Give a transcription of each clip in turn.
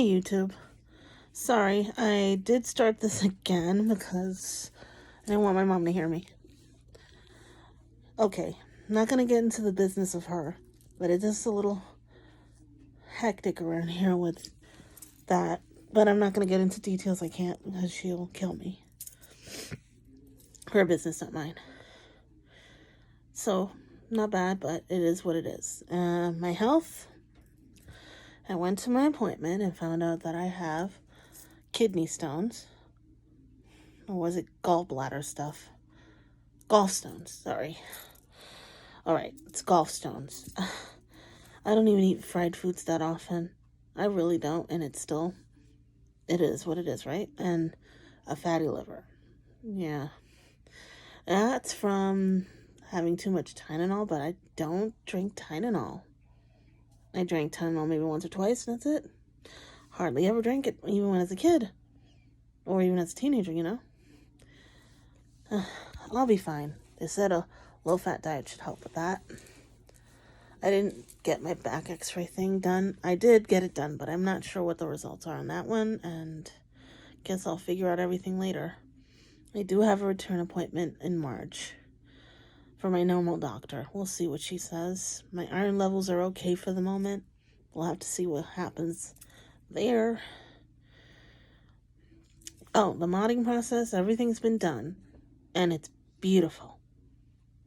Hey YouTube. Sorry, I did start this again because I didn't want my mom to hear me. Okay, I'm not gonna get into the business of her, but it is a little hectic around here with that. But I'm not gonna get into details, I can't, because she'll kill me. Her business, not mine. So, not bad, but it is what it is. My health, I went to my appointment and found out that I have kidney stones. Or was it gallbladder stuff? Gallstones, sorry. Alright, it's gallstones. I don't even eat fried foods that often. I really don't, and it is what it is, right? And a fatty liver. Yeah. That's from having too much Tylenol, but I don't drink Tylenol. I drank Tylenol maybe once or twice, and that's it. Hardly ever drank it, even when I was a kid. Or even as a teenager, you know? I'll be fine. They said a low-fat diet should help with that. I didn't get my back x-ray thing done. I did get it done, but I'm not sure what the results are on that one, and guess I'll figure out everything later. I do have a return appointment in March for my normal doctor. We'll see what she says. My iron levels are okay for the moment. We'll have to see what happens there. Oh, the modding process, everything's been done, and it's beautiful.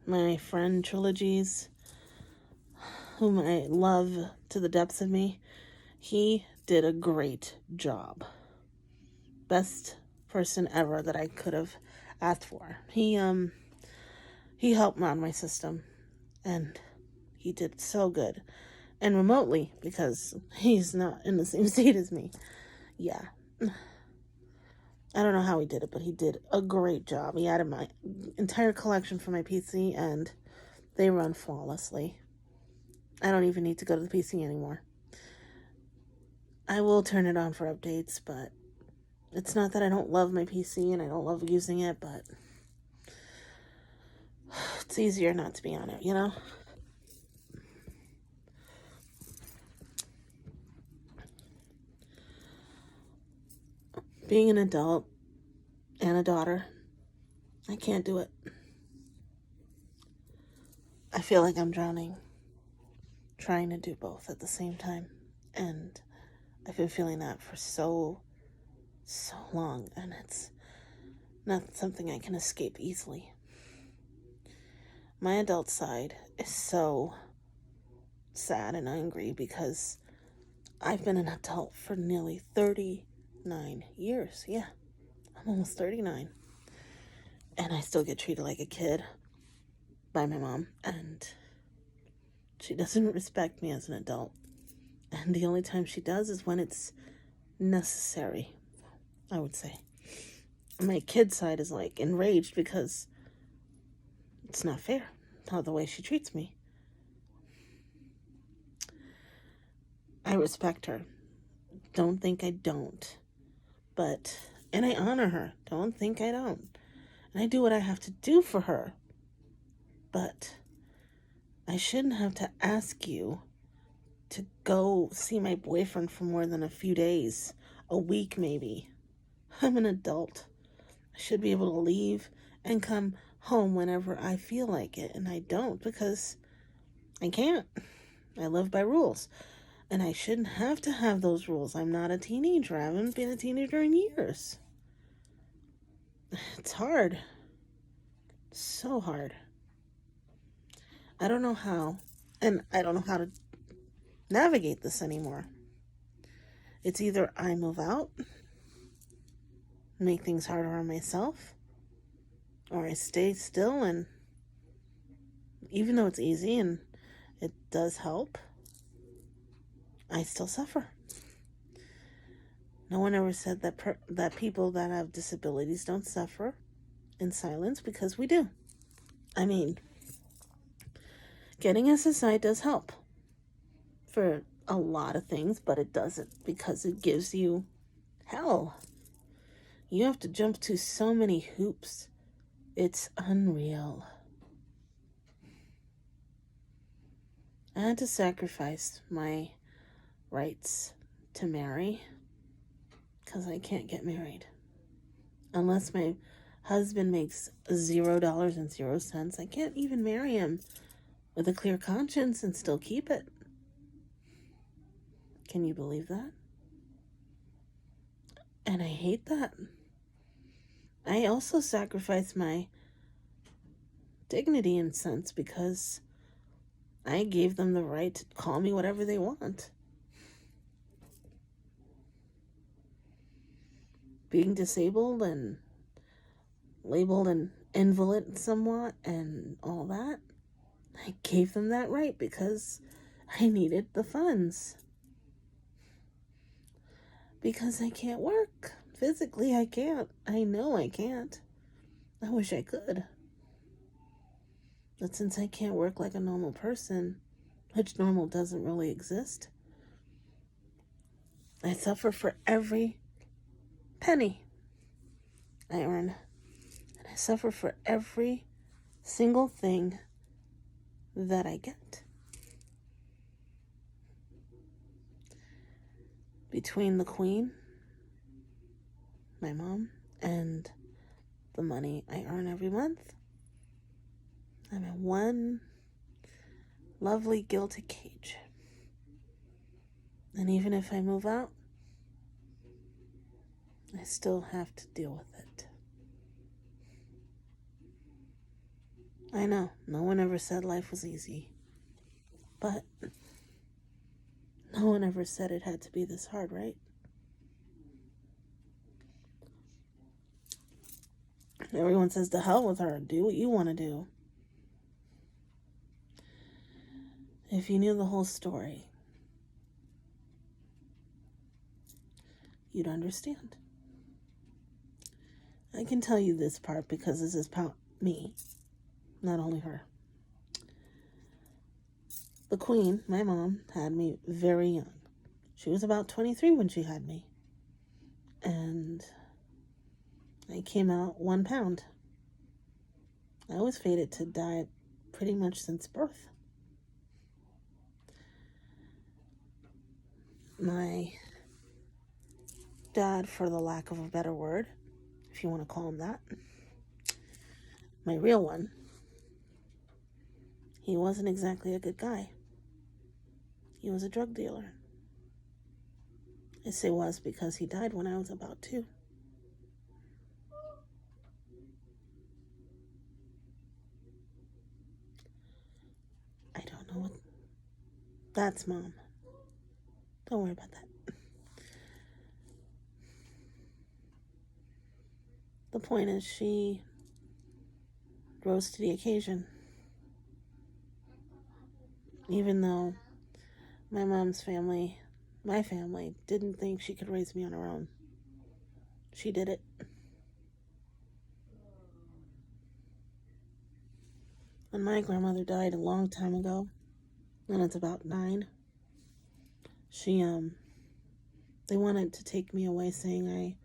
My friend Trilogies, whom I love to the depths of me, he did a great job. Best person ever that I could have asked for. He helped mod my system, and he did so good. And remotely, because he's not in the same state as me. Yeah. I don't know how he did it, but he did a great job. He added my entire collection for my PC, and they run flawlessly. I don't even need to go to the PC anymore. I will turn it on for updates, but it's not that I don't love my PC and I don't love using it, but it's easier not to be on it, you know? Being an adult and a daughter, I can't do it. I feel like I'm drowning, trying to do both at the same time. And I've been feeling that for so long, and it's not something I can escape easily. My adult side is so sad and angry because I've been an adult for nearly 39 years. Yeah, I'm almost 39. And I still get treated like a kid by my mom, and she doesn't respect me as an adult. And the only time she does is when it's necessary, I would say. My kid side is like enraged because it's not fair how the way she treats me. I respect her. Don't think I don't. And I honor her. Don't think I don't. And I do what I have to do for her. But I shouldn't have to ask you to go see my boyfriend for more than a few days, a week maybe. I'm an adult. I should be able to leave and come home whenever I feel like it, and I don't because I can't. I live by rules, and I shouldn't have to have those rules. I'm not a teenager. I haven't been a teenager in years. It's hard. So hard. I don't know how, and I don't know how to navigate this anymore. It's either I move out, make things harder on myself, or I stay still, and even though it's easy and it does help, I still suffer. No one ever said that people that have disabilities don't suffer in silence, because we do. I mean, getting SSI does help for a lot of things, but it doesn't because it gives you hell. You have to jump to so many hoops. It's unreal. I had to sacrifice my rights to marry because I can't get married. Unless my husband makes $0.00. I can't even marry him with a clear conscience and still keep it. Can you believe that? And I hate that. I also sacrifice my dignity in a sense because I gave them the right to call me whatever they want. Being disabled and labeled an invalid somewhat and all that, I gave them that right because I needed the funds. Because I can't work. Physically, I can't. I know I can't. I wish I could. But since I can't work like a normal person, which normal doesn't really exist, I suffer for every penny I earn. And I suffer for every single thing that I get. Between the Queen, my mom, and the money I earn every month, I'm in one lovely gilded cage. And even if I move out, I still have to deal with it. I know, no one ever said life was easy. But no one ever said it had to be this hard, right? Everyone says to hell with her. Do what you want to do. If you knew the whole story, you'd understand. I can tell you this part because this is about me, not only her. The Queen, my mom, had me very young. She was about 23 when she had me. And I came out 1 pound. I was fated to die pretty much since birth. My dad, for the lack of a better word, if you want to call him that, my real one, he wasn't exactly a good guy. He was a drug dealer. I say was because he died when I was about 2. I don't know what... That's Mom. Don't worry about that. The point is she rose to the occasion. Even though my mom's family, my family, didn't think she could raise me on her own. She did it. When my grandmother died a long time ago, when it's about 9, they wanted to take me away saying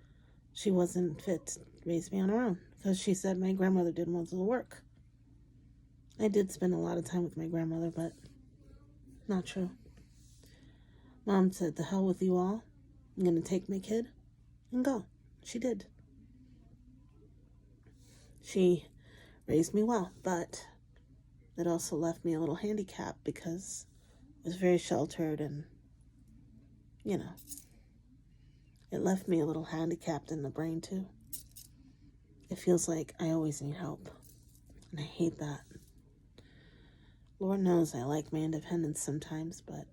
she wasn't fit to raise me on her own because she said my grandmother did most of the work. I did spend a lot of time with my grandmother, but not true. Mom said, "The hell with you all. I'm going to take my kid and go." She did. She raised me well, but it also left me a little handicapped because I was very sheltered and, it left me a little handicapped in the brain too. It feels like I always need help, and I hate that. Lord knows I like my independence sometimes, but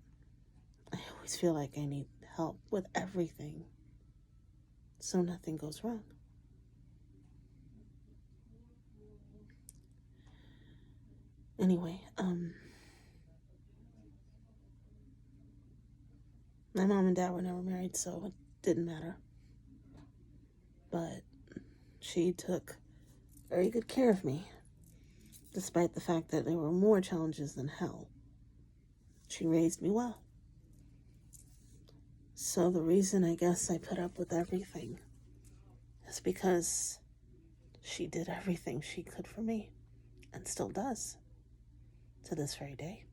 I always feel like I need help with everything so nothing goes wrong. Anyway, my mom and dad were never married, so it didn't matter. But she took very good care of me, despite the fact that there were more challenges than hell. She raised me well. So the reason I guess I put up with everything is because she did everything she could for me, and still does, to this very day.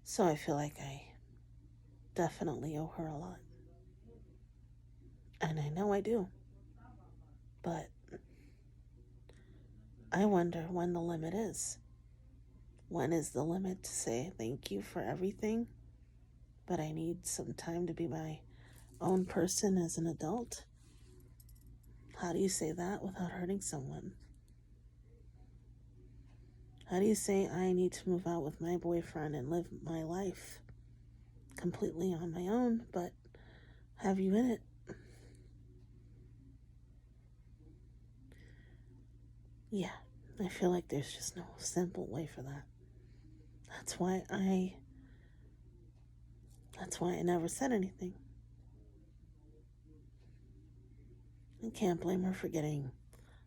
So I feel like I definitely owe her a lot. And I know I do. But I wonder when the limit is. When is the limit to say thank you for everything, but I need some time to be my own person as an adult? How do you say that without hurting someone? How do you say I need to move out with my boyfriend and live my life completely on my own, but have you in it? Yeah, I feel like there's just no simple way for that. That's why I never said anything. I can't blame her for getting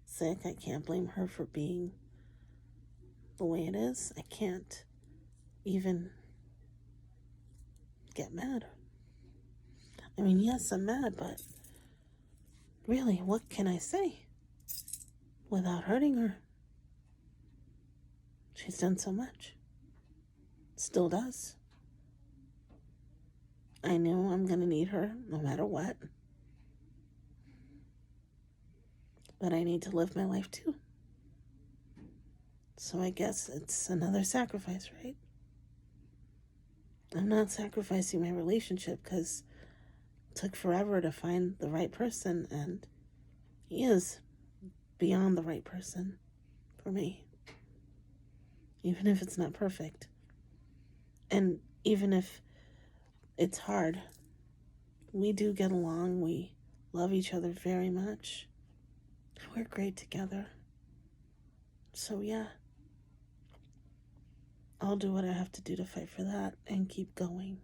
sick. I can't blame her for being the way it is. I can't even get mad. I mean, yes, I'm mad, but really, what can I say without hurting her? She's done so much. Still does. I know I'm going to need her no matter what. But I need to live my life too. So I guess it's another sacrifice, right? I'm not sacrificing my relationship because it took forever to find the right person, and he is beyond the right person for me. Even if it's not perfect. And even if it's hard, we do get along. We love each other very much. We're great together. So yeah, I'll do what I have to do to fight for that and keep going.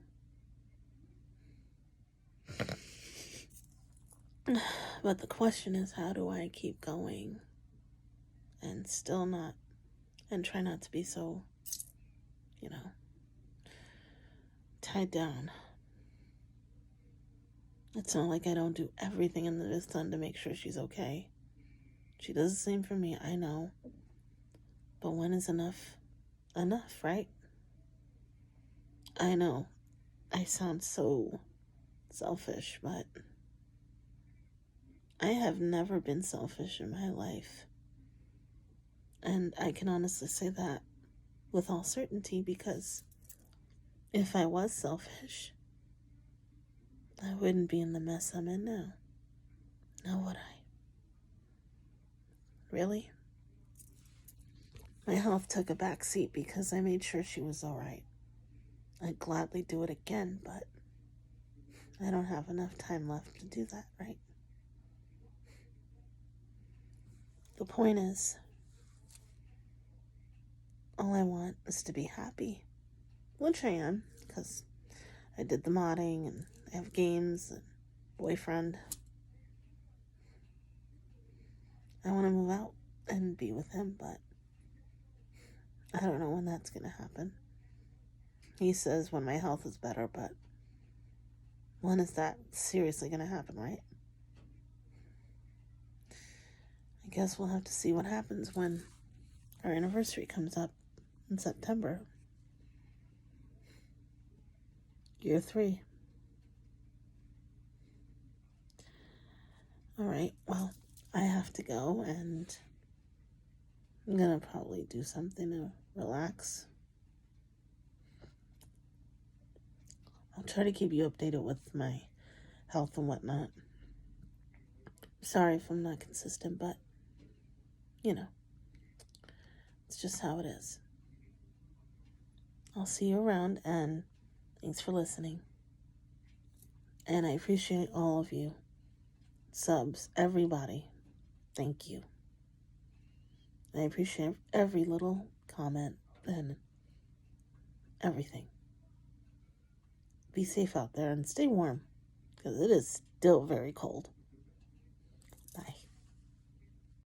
But the question is, how do I keep going and still not, and try not to be so, tied down? It's not like I don't do everything under the sun to make sure she's okay. She does the same for me, I know. But when is enough enough, right? I know I sound so selfish, but I have never been selfish in my life. And I can honestly say that with all certainty, because if I was selfish, I wouldn't be in the mess I'm in now. Now would I? Really? My health took a back seat because I made sure she was alright. I'd gladly do it again, but I don't have enough time left to do that, right? The point is, all I want is to be happy, which I am, because I did the modding and I have games and boyfriend. I want to move out and be with him, but I don't know when that's going to happen. He says when my health is better, but when is that seriously going to happen, right? I guess we'll have to see what happens when our anniversary comes up in September. Year 3. Alright, well, I have to go, and I'm gonna probably do something to relax. I'll try to keep you updated with my health and whatnot. Sorry if I'm not consistent, but, it's just how it is. I'll see you around, and thanks for listening. And I appreciate all of you. Subs, everybody. Thank you. I appreciate every little comment and everything. Be safe out there and stay warm, because it is still very cold.